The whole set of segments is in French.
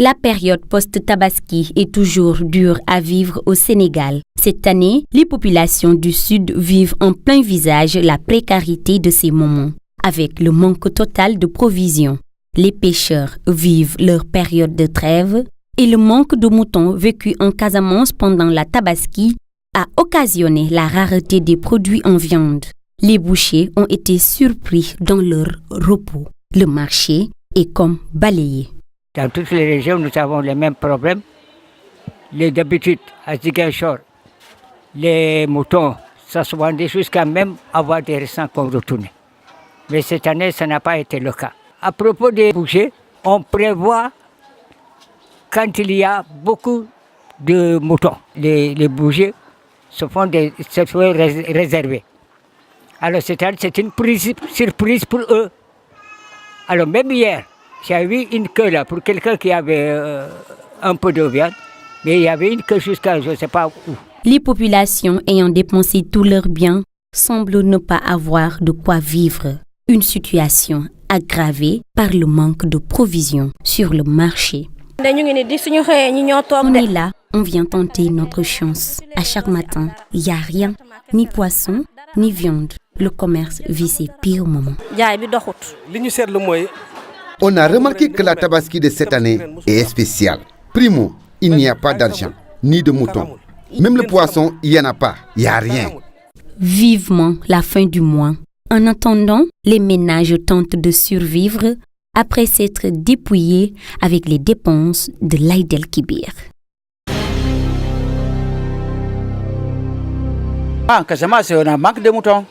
La période post-Tabaski est toujours dure à vivre au Sénégal. Cette année, les populations du Sud vivent en plein visage la précarité de ces moments, avec le manque total de provisions. Les pêcheurs vivent leur période de trêve et le manque de moutons vécu en Casamance pendant la Tabaski a occasionné la rareté des produits en viande. Les bouchers ont été surpris dans leur repos. Le marché est comme balayé. Dans toutes les régions, nous avons les mêmes problèmes. D'habitude, à Ziguinchor, les moutons, ça se vendait jusqu'à même avoir des récents qu'on retournait. Mais cette année, ça n'a pas été le cas. À propos des bouchers, on prévoit, quand il y a beaucoup de moutons, les bouchers se font réservés. Alors cette année, c'est une surprise pour eux. Alors même hier, j'ai vu une queue là pour quelqu'un qui avait un peu de viande, mais il y avait une queue jusqu'à je ne sais pas où. Les populations ayant dépensé tous leurs biens semblent ne pas avoir de quoi vivre. Une situation aggravée par le manque de provisions sur le marché. On est là, on vient tenter notre chance. À chaque matin, il n'y a rien, ni poisson, ni viande. Le commerce vit ses pires moments. On a remarqué que la Tabaski de cette année est spéciale. Primo, il n'y a pas d'argent, ni de moutons. Même le poisson, il n'y en a pas, il n'y a rien. Vivement la fin du mois. En attendant, les ménages tentent de survivre après s'être dépouillés avec les dépenses de l'Aïd el-Kibir. En Casamance, on a manque de moutons.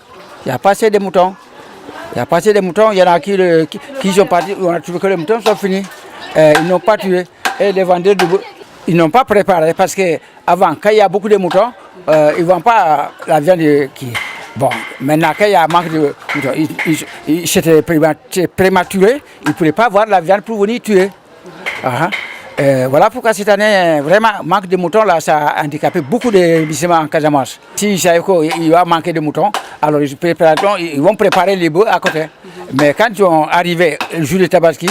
Il n'y a pas assez de moutons. Il y en a qui sont partis, on a trouvé que les moutons sont finis. Ils n'ont pas tué. Et les vendeurs, ils n'ont pas préparé parce qu'avant, quand il y a beaucoup de moutons, ils ne vendent pas la viande qui... Bon, maintenant, quand il y a un manque de moutons, c'était prématuré, ils ne pouvaient pas avoir la viande pour venir tuer. Voilà pourquoi cette année, vraiment, manque de moutons, là, ça a handicapé beaucoup de bissements en Casamance. S'ils savent qu'il va manquer de moutons, alors ils vont préparer les bœufs à côté. Mais quand ils sont arrivés le jour de Tabaski,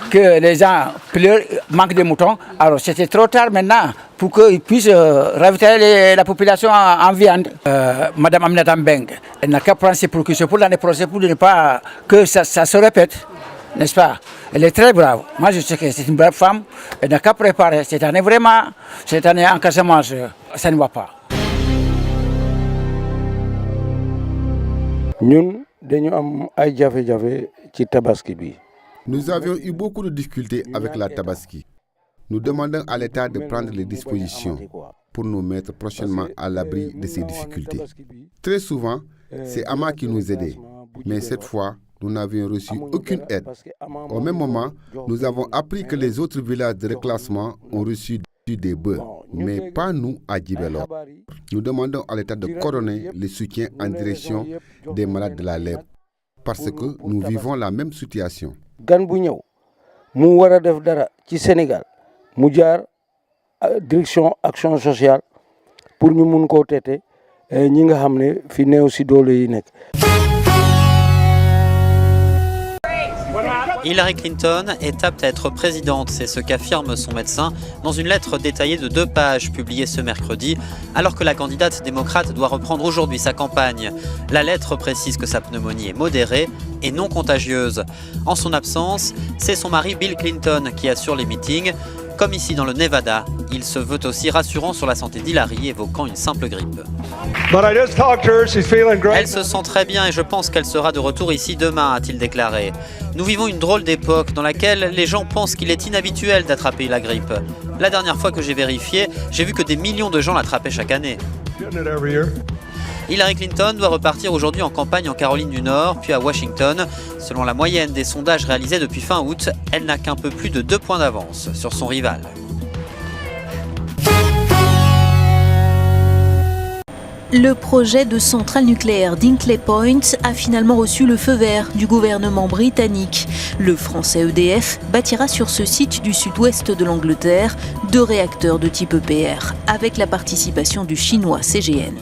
que les gens pleurent, manquent de moutons, alors c'était trop tard maintenant pour qu'ils puissent ravitailler la population en viande. Madame Aminata Mbeng, elle n'a qu'à prendre ses précautions pour l'année prochaine pour ne pas que ça se répète, n'est-ce pas? Elle est très brave. Moi, je sais que c'est une brave femme. Elle n'a qu'à préparer. Cette année, vraiment, cette année en Casamance, ça ne va pas. Nous avions eu beaucoup de difficultés avec la Tabaski. Nous demandons à l'État de prendre les dispositions pour nous mettre prochainement à l'abri de ces difficultés. Très souvent, c'est Ama qui nous aidait. Mais cette fois, nous n'avions reçu aucune aide. Au même moment, nous avons appris que les autres villages de reclassement ont reçu des bœufs, mais pas nous à Djibelor. Nous demandons à l'État de coordonner les soutiens en direction des malades de la lèpre, parce que nous vivons la même situation. Sénégal, direction action sociale pour nous mun ko tété ñi nga xamné fi néw ci doole yi nek. Hillary Clinton est apte à être présidente, c'est ce qu'affirme son médecin dans une lettre détaillée de 2 pages publiée ce mercredi, alors que la candidate démocrate doit reprendre aujourd'hui sa campagne. La lettre précise que sa pneumonie est modérée et non contagieuse. En son absence, c'est son mari Bill Clinton qui assure les meetings. Comme ici dans le Nevada, il se veut aussi rassurant sur la santé d'Hillary, évoquant une simple grippe. Elle se sent très bien et je pense qu'elle sera de retour ici demain, a-t-il déclaré. Nous vivons une drôle d'époque dans laquelle les gens pensent qu'il est inhabituel d'attraper la grippe. La dernière fois que j'ai vérifié, j'ai vu que des millions de gens l'attrapaient chaque année. Hillary Clinton doit repartir aujourd'hui en campagne en Caroline du Nord, puis à Washington. Selon la moyenne des sondages réalisés depuis fin août, elle n'a qu'un peu plus de 2 points d'avance sur son rival. Le projet de centrale nucléaire d'Hinkley Point a finalement reçu le feu vert du gouvernement britannique. Le français EDF bâtira sur ce site du sud-ouest de l'Angleterre 2 réacteurs de type EPR, avec la participation du chinois CGN.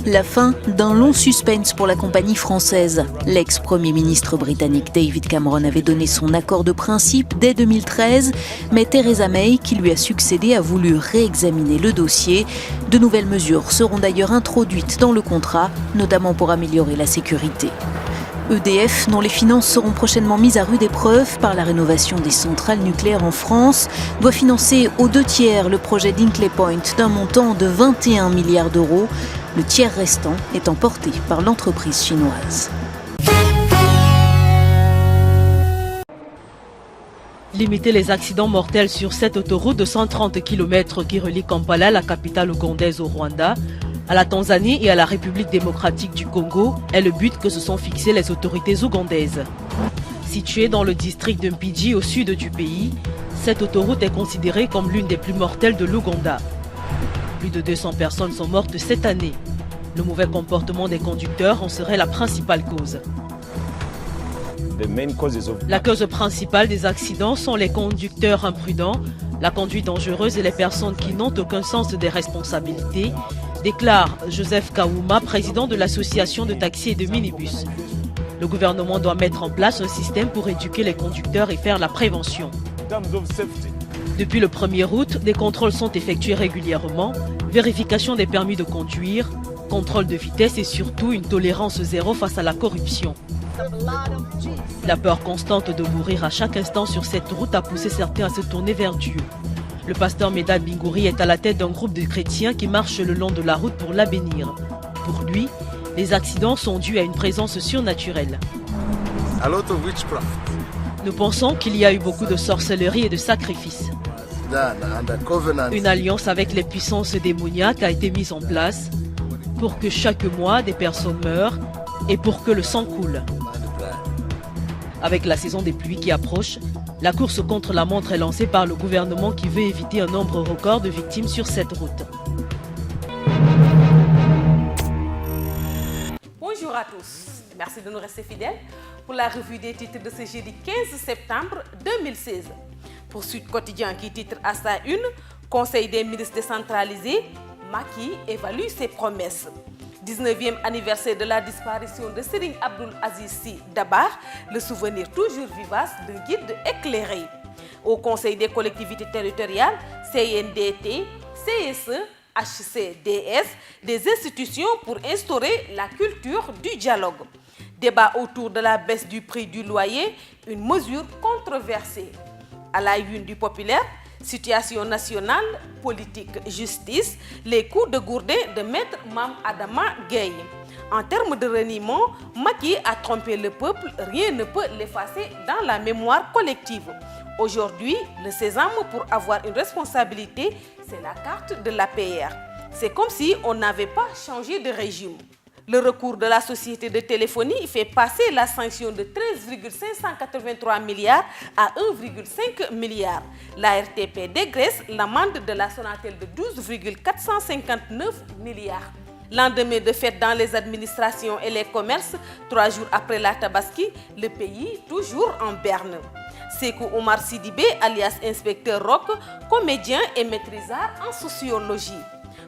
La fin d'un long suspense pour la compagnie française. L'ex-premier ministre britannique David Cameron avait donné son accord de principe dès 2013, mais Theresa May, qui lui a succédé, a voulu réexaminer le dossier. De nouvelles mesures seront d'ailleurs introduites dans le contrat, notamment pour améliorer la sécurité. EDF, dont les finances seront prochainement mises à rude épreuve par la rénovation des centrales nucléaires en France, doit financer aux 2/3 le projet d'Hinkley Point d'un montant de 21 milliards d'euros, le tiers restant étant porté par l'entreprise chinoise. Limiter les accidents mortels sur cette autoroute de 130 km qui relie Kampala, la capitale ougandaise, au Rwanda, à la Tanzanie et à la République démocratique du Congo est le but que se sont fixés les autorités ougandaises. Située dans le district de Mpigi au sud du pays, cette autoroute est considérée comme l'une des plus mortelles de l'Ouganda. Plus de 200 personnes sont mortes cette année. Le mauvais comportement des conducteurs en serait la principale cause. La cause principale des accidents sont les conducteurs imprudents, la conduite dangereuse et les personnes qui n'ont aucun sens des responsabilités, déclare Joseph Kaouma, président de l'association de taxis et de minibus. Le gouvernement doit mettre en place un système pour éduquer les conducteurs et faire la prévention. Depuis le 1er août, des contrôles sont effectués régulièrement, vérification des permis de conduire, contrôle de vitesse et surtout une tolérance zéro face à la corruption. La peur constante de mourir à chaque instant sur cette route a poussé certains à se tourner vers Dieu. Le pasteur Medad Bingouri est à la tête d'un groupe de chrétiens qui marchent le long de la route pour la bénir. Pour lui, les accidents sont dus à une présence surnaturelle. Nous pensons qu'il y a eu beaucoup de sorcellerie et de sacrifices. Une alliance avec les puissances démoniaques a été mise en place pour que chaque mois des personnes meurent et pour que le sang coule. Avec la saison des pluies qui approche, la course contre la montre est lancée par le gouvernement qui veut éviter un nombre record de victimes sur cette route. Bonjour à tous, merci de nous rester fidèles pour la revue des titres de ce jeudi 15 septembre 2016. Pour Sud Quotidien qui titre à sa une, Conseil des ministres décentralisé, Macky évalue ses promesses. 19e anniversaire de la disparition de Serigne Abdoul Aziz Sy Dabakh, le souvenir toujours vivace d'un guide éclairé. Au Conseil des collectivités territoriales, CNDT, CSE, HCDS, des institutions pour instaurer la culture du dialogue. Débat autour de la baisse du prix du loyer, une mesure controversée. À la une du Populaire, situation nationale, politique, justice, les coups de gourdin de maître Mame Adama Gueye. En termes de reniement, Macky a trompé le peuple, rien ne peut l'effacer dans la mémoire collective. Aujourd'hui, le sésame pour avoir une responsabilité, c'est la carte de l'APR. C'est comme si on n'avait pas changé de régime. Le recours de la société de téléphonie fait passer la sanction de 13,583 milliards à 1,5 milliard. La RTP dégraisse l'amende de la Sonatel de 12,459 milliards. Lendemain de fête dans les administrations et les commerces, 3 jours après la Tabaski, le pays toujours en berne. Sekou Omar Sidibé, alias Inspecteur Rock, comédien et maîtrisard en sociologie.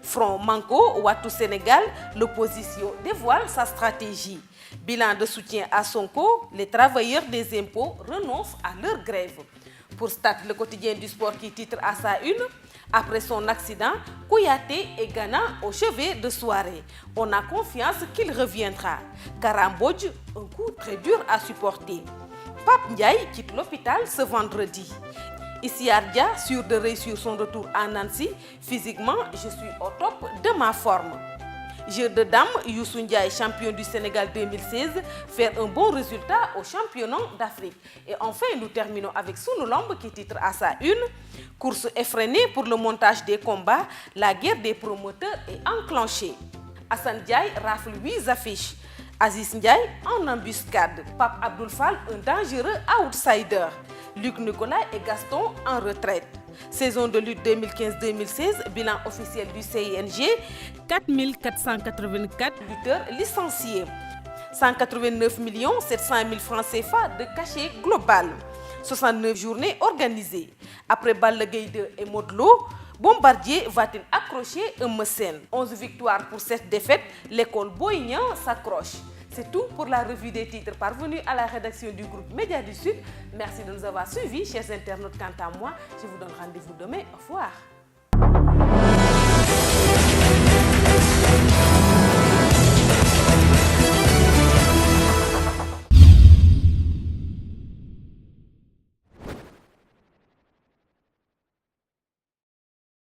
Front Manko, Ouattou Sénégal, l'opposition dévoile sa stratégie. Bilan de soutien à Sonko, les travailleurs des impôts renoncent à leur grève. Pour Stade, le quotidien du sport qui titre à sa une, après son accident, Kouyaté et Ghana au chevet de soirée. On a confiance qu'il reviendra. Karambodj, un coup très dur à supporter. Pape Ndiaye quitte l'hôpital ce vendredi. Ici Ardia, sûr de réussir son retour à Nancy, physiquement, je suis au top de ma forme. Jeu de dames, Youssou Ndiaye, champion du Sénégal 2016, faire un bon résultat au championnat d'Afrique. Et enfin, nous terminons avec Sunulombe qui titre à sa une, course effrénée pour le montage des combats, la guerre des promoteurs est enclenchée. Hassan Ndiaye rafle 8 affiches. Aziz Ndiaye en embuscade. Pape Abdoul Fall, un dangereux outsider. Luc Nicolas et Gaston en retraite. Saison de lutte 2015-2016, bilan officiel du CING, 4484 lutteurs licenciés. 189 700 000 francs CFA de cachet global. 69 journées organisées. Après Balla Gaye 2 et Modou Lo, Bombardier va-t-il accroché Eumeu Sène. 11 victoires pour cette défaite, l'école Boy Niang s'accroche. C'est tout pour la revue des titres parvenue à la rédaction du groupe Média du Sud. Merci de nous avoir suivis, chers internautes. Quant à moi, je vous donne rendez-vous demain. Au revoir.